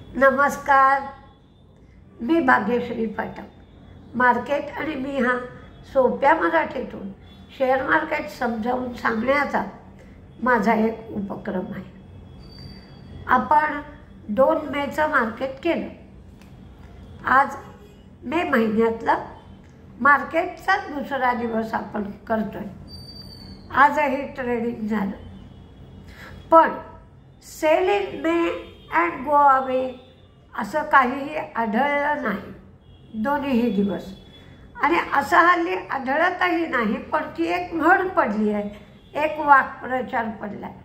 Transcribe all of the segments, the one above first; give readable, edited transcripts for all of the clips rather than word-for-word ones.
नमस्कार, मी भाग्यश्री फाटक। मार्केट आणि मी हा सोप्या मराठीतून शेअर मार्केट समजावून सांगण्याचा माझा एक उपक्रम आहे। आपण 2 मेचं मार्केट केलं। आज मे महिन्यातला मार्केटचा दुसरा दिवस आपण करतोय। आजही ट्रेडिंग झालं, पण sell in May and go away असं काहीही आढळलं नाही दोन्हीही दिवस। आणि असं हल्ली आढळतही नाही, पण ती एक म्हण पडली आहे, एक वाक्प्रचार पडला आहे।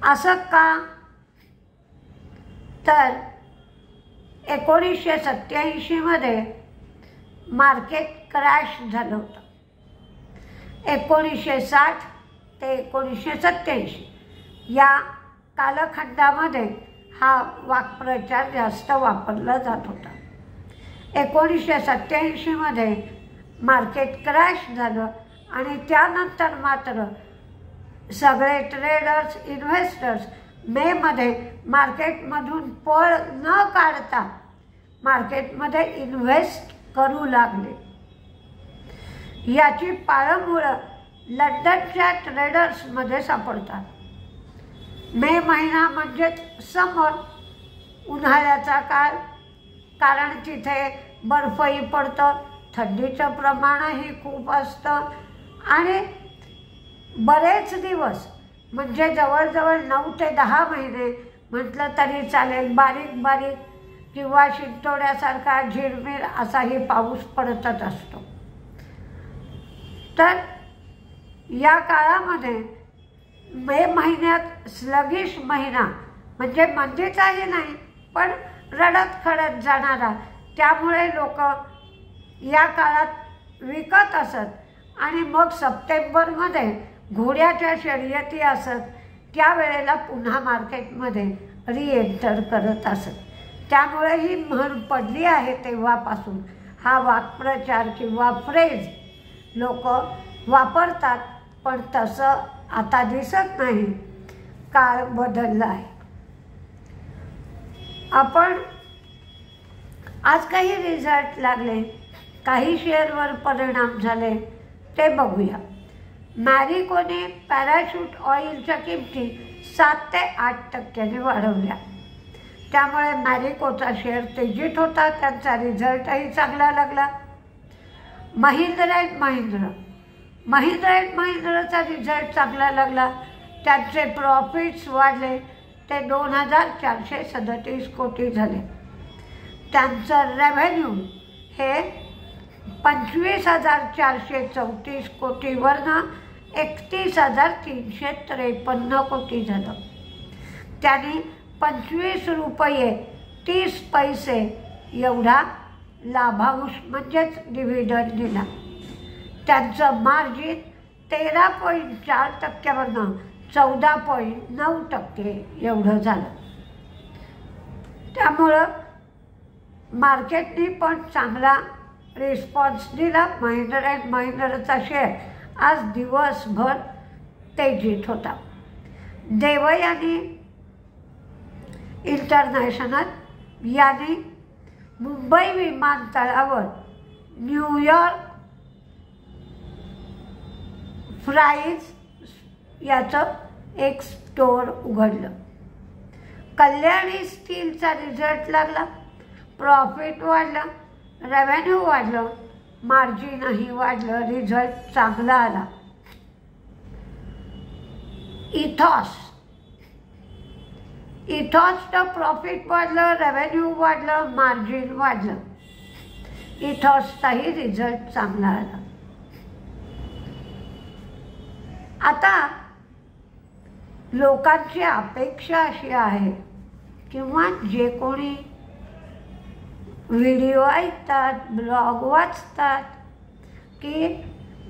असं का? तर 1987 मध्ये मार्केट क्रॅश झालं होतं। 1960 ते 1987 या कालखंडामध्ये हा वाक्प्रचार जास्त वापरला जात होता। 1987 मध्ये मार्केट क्रॅश झालं आणि त्यानंतर मात्र सगळे ट्रेडर्स, इन्व्हेस्टर्स मेमध्ये मार्केटमधून पळ न काढता मार्केटमध्ये इन्व्हेस्ट करू लागले। याची पाळंमुळं लंडनच्या ट्रेडर्समध्ये सापडतात। मे महिना म्हणजेच समर, उन्हाळ्याचा काळ, कारण तिथे बर्फही पडतं, थंडीचं प्रमाणही खूप असतं आणि बरेच दिवस म्हणजे जवळजवळ 9 ते 10 महिने म्हटलं तरी चालेल, बारीक बारीक किंवा शिंतोड्यासारखा झिरमिर असाही पाऊस पडतच असतो। तर या काळामध्ये मे महिन्यात स्लगिश महिना म्हणजे मंदीचाही नाही, पण रडत खडत जाणारा, त्यामुळे लोक या काळात विकत असत आणि मग सप्टेंबरमध्ये घोड्याच्या शर्यती असत, त्यावेळेला पुन्हा मार्केटमध्ये रिएंटर करत असत। त्यामुळे ही म्हण पडली आहे। तेव्हापासून हा वाक्प्रचार किंवा फ्रेज लोक वापरतात, पण तसं आता दिसत नाही। काळ बदलला आहे। आपण आज काही रिझल्ट लागले, काही शेअरवर परिणाम झाले ते बघूया। मॅरिकोने पॅराशूट ऑइलच्या किमती 7 ते 8% वाढवल्या, त्यामुळे मॅरिकोचा शेअर तेजीत होता। त्यांचा रिझल्टही चांगला लागला। महिंद्रा अँड महिंद्राचा रिझल्ट चांगला लागला। त्यांचे प्रॉफिट्स वाढले, ते 2437 कोटी झाले। त्यांचं रेव्हेन्यू हे 25,434 कोटीवरनं 31,353 कोटी झालं। त्यांनी 25 रुपये 30 पैसे एवढा लाभांश म्हणजेच डिव्हिडंड दिला। त्यांचं मार्जिन 13.4% वरनं 14.9% एवढं झालं। त्यामुळं मार्केटने पण चांगला रिस्पॉन्स दिला। महिंद्रा अँड महिंद्राचा शेअर आज दिवसभर तेजीत होता। देवयानी इंटरनॅशनल यांनी मुंबई विमानतळावर न्यूयॉर्क फ्राईज याचं एक स्टोअर उघडलं। कल्याणी स्टीलचा रिझल्ट लागला, प्रॉफिट वाढलं, रेव्हेन्यू वाढलं, मार्जिनही वाढलं, रिझल्ट चांगला आला। इथॉसचं प्रॉफिट वाढलं, रेव्हेन्यू वाढलं, मार्जिन वाढलं। इथॉसचाही रिझल्ट चांगला आला। आता लोकांची अपेक्षा अशी आहे, किंवा जे कोणी व्हिडिओ ऐकतात, ब्लॉग वाचतात, की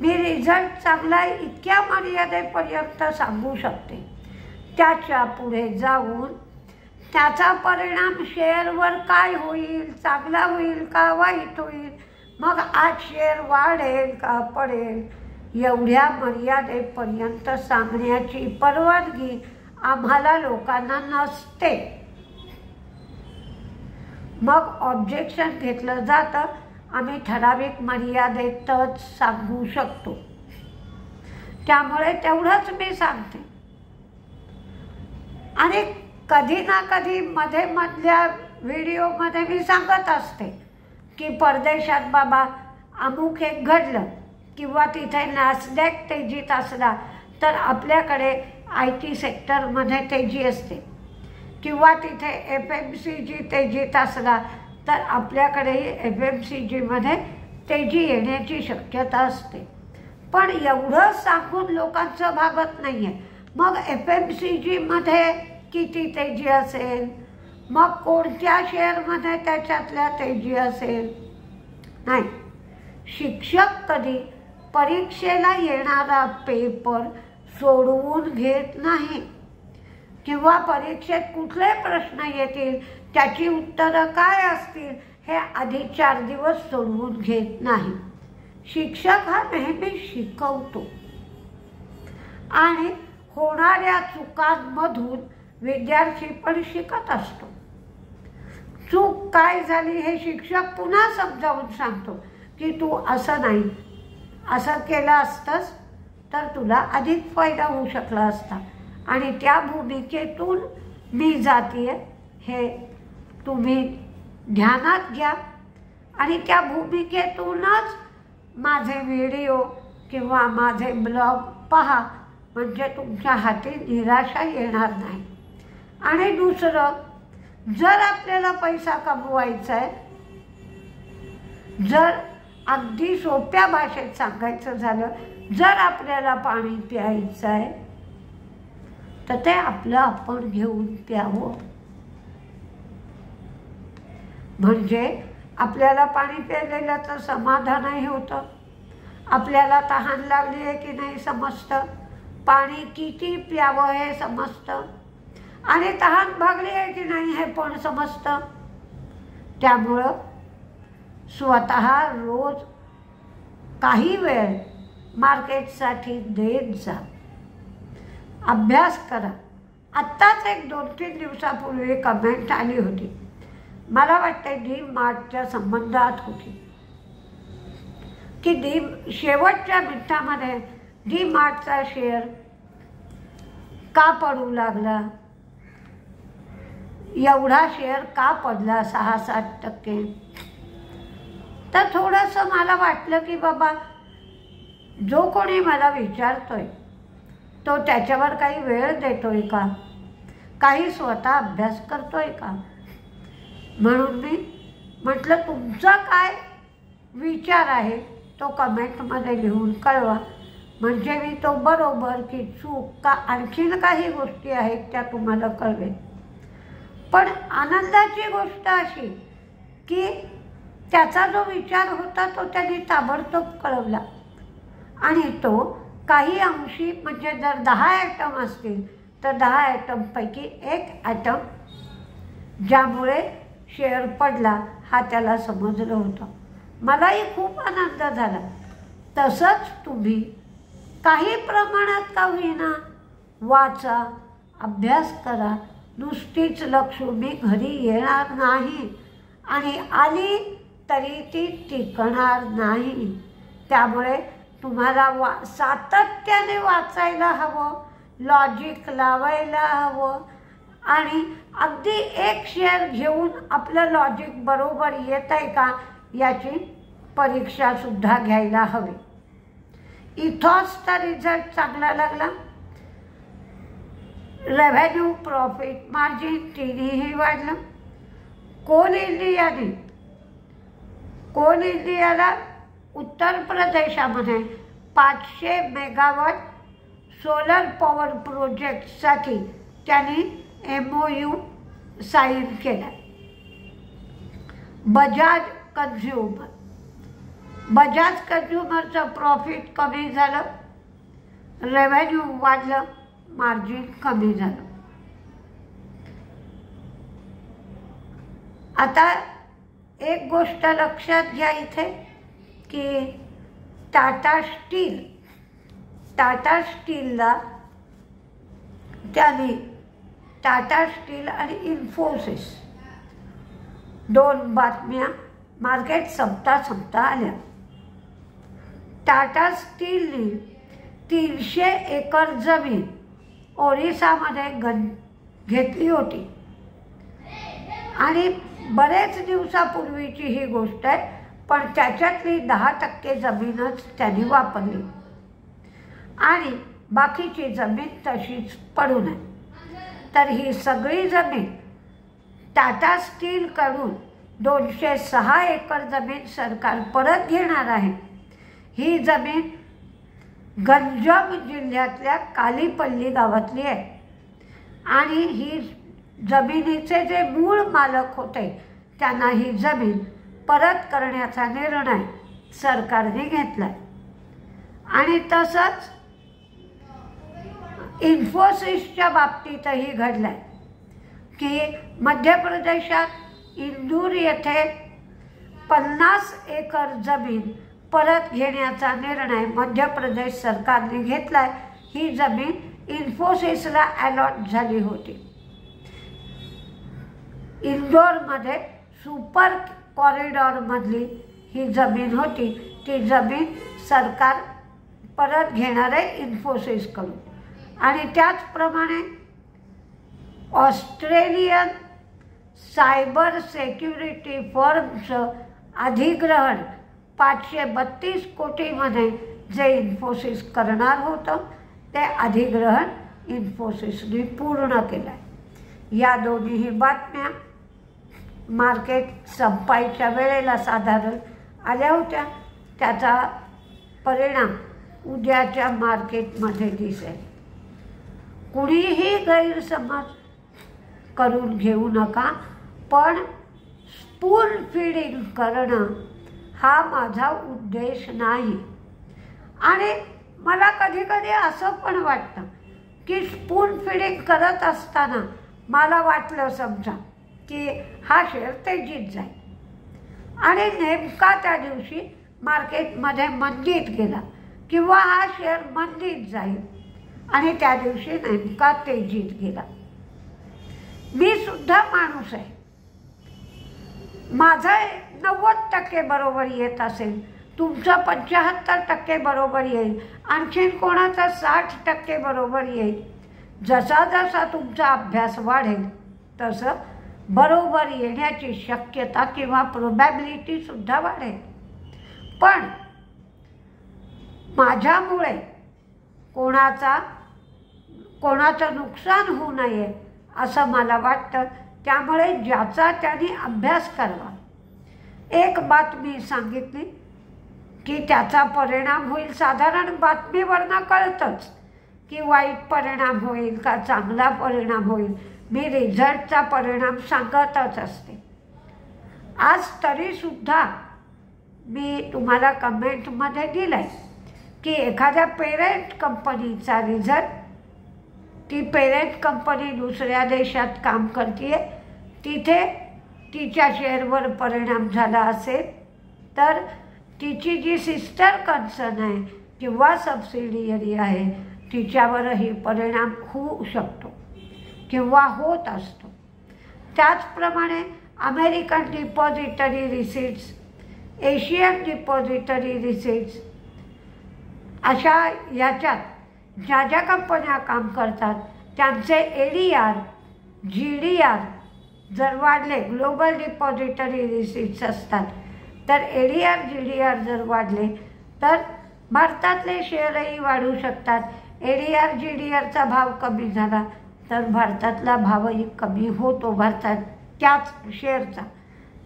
मी रिझल्ट चांगला इतक्या मर्यादेपर्यंत सांगू शकते, त्याच्या पुढे जाऊन त्याचा परिणाम शेअरवर काय होईल, चांगला होईल का वाईट होईल, मग आज शेअर वाढेल का पडेल, एवढ्या मर्यादेपर्यंत सांगण्याची परवानगी आम्हाला लोकांना नसते. मग ऑब्जेक्शन घेतलं जातं. आम्ही ठराविक मर्यादेतच सांगू शकतो. त्यामुळे तेवढंच मी सांगते. आणि कधी ना कधी मध्ये मधल्या व्हिडिओमध्ये मी सांगत असते की परदेशात बाबा अमुक एक घडलं किंवा तिथे नॅसडॅक तेजीत असला तर आपल्याकडे IT सेक्टरमध्ये तेजी असते, किंवा तिथे FMCG तेजीत असला तर आपल्याकडेही FMCGमध्ये तेजी येण्याची शक्यता असते. पण एवढं सांगून लोकांचं भागत नाही आहे. मग FMCGमध्ये किती तेजी असेल, मग कोणत्या शेअरमध्ये त्याच्यातल्या तेजी असेल? नाही. शिक्षक कधी परीक्षेला येणारा पेपर सोडवून घेत नाही, किंवा परीक्षेत कुठले प्रश्न येतील, त्याची उत्तरं काय असतील हे आधी 4 दिवस सोडवून घेत नाही. शिक्षक हा नेहमी शिकवतो आणि होणाऱ्या चुकांमधून विद्यार्थी पण शिकत असतो. चूक काय झाली हे शिक्षक पुन्हा समजावून सांगतो की तू असं नाही, असं केलं असतंस तर तुला अधिक फायदा होऊ शकला असता, आणि त्या भूमिकेतून मी जातीये हे तुम्ही ध्यानात घ्या. आणि त्या भूमिकेतूनच माझे व्हिडिओ किंवा माझे ब्लॉग पहा, म्हणजे तुमच्या हाती निराशा येणार नाही. आणि दुसरं, जर आपल्याला पैसा कमवायचा आहे, जर अगदी सोप्या भाषेत सांगायचं झालं, जर आपल्याला पाणी प्यायचं आहे तर ते आपलं आपण घेऊन प्यावं. म्हणजे आपल्याला पाणी प्यायलेलं समाधानही होतं, आपल्याला तहान लागली आहे की नाही समजतं, पाणी किती प्यावं हे समजतं, आणि तहान भागली आहे की नाही हे पण समजतं. त्यामुळं स्वतः रोज काही वेळ मार्केटसाठी देत जा, अभ्यास करा. आत्ताच एक 2-3 दिवसापूर्वी कमेंट आली होती, मला वाटते DMartच्या संबंधात होती, की शेवटच्या मिनिटामध्ये DMartचा शेअर का पडू लागला, एवढा शेअर का पडला 6-7%. तर थोडंसं मला वाटलं की बाबा जो कोणी मला विचारतोय तो त्याच्यावर काही वेळ देतोय का, काही स्वतः अभ्यास करतोय का. म्हणून मी म्हटलं तुमचा काय विचार आहे तो कमेंटमध्ये लिहून कळवा, म्हणजे मी तो बरोबर की चूक का आणखीन काही गोष्टी आहेत त्या तुम्हाला कळवेल. पण आनंदाची गोष्ट अशी की त्याचा जो विचार होता तो त्यांनी ताबडतोब कळवला, आणि तो काही अंशी, म्हणजे जर 10 ॲटम असतील तर 10 ॲटमपैकी 1 ॲटम ज्यामुळे शेअर पडला हा त्याला समजलं होतं. मलाही खूप आनंद झाला. तसंच तुम्ही काही प्रमाणात का होईना वाचा, अभ्यास करा. नुसतीच लक्ष्मी घरी येणार नाही, आणि आली तरी ती टिकणार नाही. त्यामुळे तुम्हाला सातत्याने वाचायला हवं, लॉजिक लावायला हवं, आणि अगदी एक शेअर घेऊन आपलं लॉजिक बरोबर येत आहे का याची परीक्षासुद्धा घ्यायला हवी. इथॉसचा रिझल्ट चांगला लागला, रेव्हेन्यू, प्रॉफिट मार्जिन तिन्हीही वाढलं. कोल इंडियाला उत्तर प्रदेशामध्ये 500 मेगावॉट सोलर पॉवर प्रोजेक्टसाठी त्यांनी MOU साईन केला. बजाज कन्झ्युमरचं प्रॉफिट कमी झालं, रेव्हेन्यू वाढलं, मार्जिन कमी झालं. आता एक गोष्ट लक्षात घ्या इथे की टाटा स्टीलला त्यांनी टाटा स्टील आणि इन्फोसिस, 2 बातम्या मार्केट संपता आल्या. टाटा स्टीलने 300 एकर जमीन ओरिसामध्ये घेतली होती आणि बरेच दिवसापूर्वीची ही गोष्ट आहे, पण त्याच्यातली 10% जमीनच त्यांनी वापरली आणि बाकीची जमीन तशीच पडून आहे. तर ही सगळी जमीन टाटा स्टीलकडून 206 एकर जमीन सरकार परत घेणार आहे. ही जमीन गंजाम जिल्ह्यातल्या कालीपल्ली गावातली आहे आणि ही जमिनीचे जे मूळ मालक होते त्यांना ही जमीन परत करण्याचा निर्णय सरकारने घेतला आहे. आणि तसंच इन्फोसिसच्या बाबतीतही घडलं आहे की मध्य प्रदेशात इंदूर येथे 50 एकर जमीन परत घेण्याचा निर्णय मध्य प्रदेश सरकारने घेतला आहे. ही जमीन इन्फोसिसला अलॉट झाली होती. इंदोरमध्ये सुपर कॉरिडॉरमधली ही जमीन होती. ती जमीन सरकार परत घेणार आहे इन्फोसिसकडून. आणि त्याचप्रमाणे ऑस्ट्रेलियन सायबर सेक्युरिटी फर्मचं अधिग्रहण 532 कोटीमध्ये जे इन्फोसिस करणार होतं ते अधिग्रहण इन्फोसिसने पूर्ण केलं आहे. या दोन्हीही बातम्या मार्केट संपायच्या वेळेला साधारण आल्या होत्या. त्याचा परिणाम उद्याच्या मार्केटमध्ये दिसेल. कुणीही गैरसमज करून घेऊ नका, पण स्पून फीडिंग करणं हा माझा उद्देश नाही. आणि मला कधी कधी असं पण वाटतं की स्पून फीडिंग करत असताना मला वाटलं समजा की हा शेअर तेजीत जाईल आणि नेमका त्या दिवशी मार्केटमध्ये मंदीत गेला किंवा हा शेअर मंदीत जाईल आणि त्या दिवशी नेमका तेजीत गेला. मी सुद्धा माणूस आहे. माझा 90% बरोबर येत असेल, तुमचं 75% बरोबर येईल, आणखीन कोणाचा 60% बरोबर येईल. जसा जसा तुमचा अभ्यास वाढेल तसं बरोबर येण्याची शक्यता किंवा प्रोबॅबिलिटीसुद्धा वाढेल. पण माझ्यामुळे कोणाचं नुकसान होऊ नये असं मला वाटतं. त्यामुळे ज्याचा त्याने अभ्यास करावा. एक बातमी सांगितली की त्याचा परिणाम होईल. साधारण बातमीवरनं कळतंच की वाईट परिणाम होईल का चांगला परिणाम होईल. मी रिझल्टचा परिणाम सांगतच असते. आज तरीसुद्धा मी तुम्हाला कमेंटमध्ये दिलं आहे की एखाद्या पेरेंट कंपनीचा रिझल्ट, ती पेरेंट कंपनी दुसऱ्या देशात काम करते, तिथे तिच्या शेअरवर परिणाम झाला असेल तर तिची जी सिस्टर कन्सर्न आहे किंवा सबसिडियरी आहे तिच्यावरही परिणाम होऊ शकतो किंवा होत असतो. त्याचप्रमाणे American depository receipts, Asian depository receipts, अशा याच्यात ज्या ज्या कंपन्या काम करतात त्यांचे ADR, GDR जर वाढले, ग्लोबल डिपॉझिटरी रिसीट्स असतात, तर ADR, GDR जर वाढले तर भारतातले शेअरही वाढू शकतात. ADR, GDRचा भाव कमी झाला तर भारतातला भावही कमी होतो भारतात त्याच शेअरचा.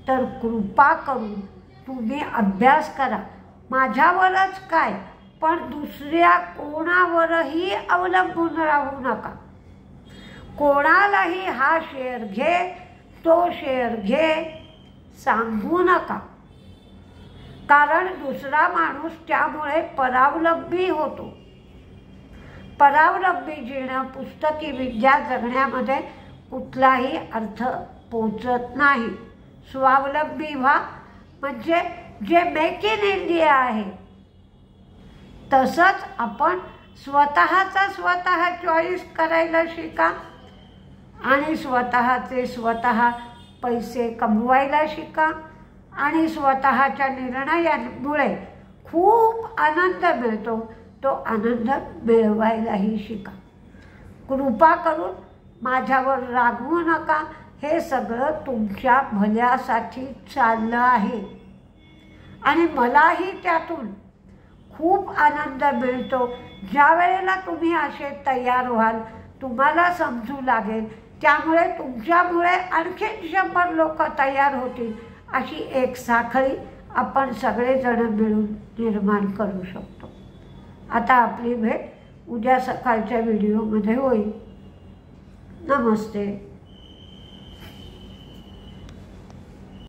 तर कृपा करून तुम्ही अभ्यास करा. माझ्यावरच काय, पण दुसऱ्या कोणावरही अवलंबून राहू नका. कोणालाही हा शेअर घे, तो शेअर घे सांगू नका, कारण दुसरा माणूस त्यामुळे परावलंबी होतो. परावलंबी जीणं, पुस्तकी विद्या जगण्यामध्ये कुठलाही अर्थ पोचत नाही. स्वावलंबी व्हा, म्हणजे जे मेक इन इंडिया आहे तसंच आपण स्वतः चॉईस करायला शिका. आणि स्वतःचे स्वतः पैसे कमवायला शिका आणि स्वतःच्या निर्णयांमुळे खूप आनंद मिळतो, तो आनंद मिळवायलाही शिका. कृपा करून माझ्यावर रागवू नका. हे सगळं तुमच्या भल्यासाठी चाललं आहे आणि मलाही त्यातून खूप आनंद मिळतो. ज्या वेळेला तुम्ही असे तयार व्हाल, तुम्हाला समजू लागेल, त्यामुळे तुमच्यामुळे आणखीन 100 लोक तयार होतील. अशी एक साखळी आपण सगळेजण मिळून निर्माण करू शकतो. आता आपली भेट उद्या सकाळच्या व्हिडिओमध्ये होईल. नमस्ते.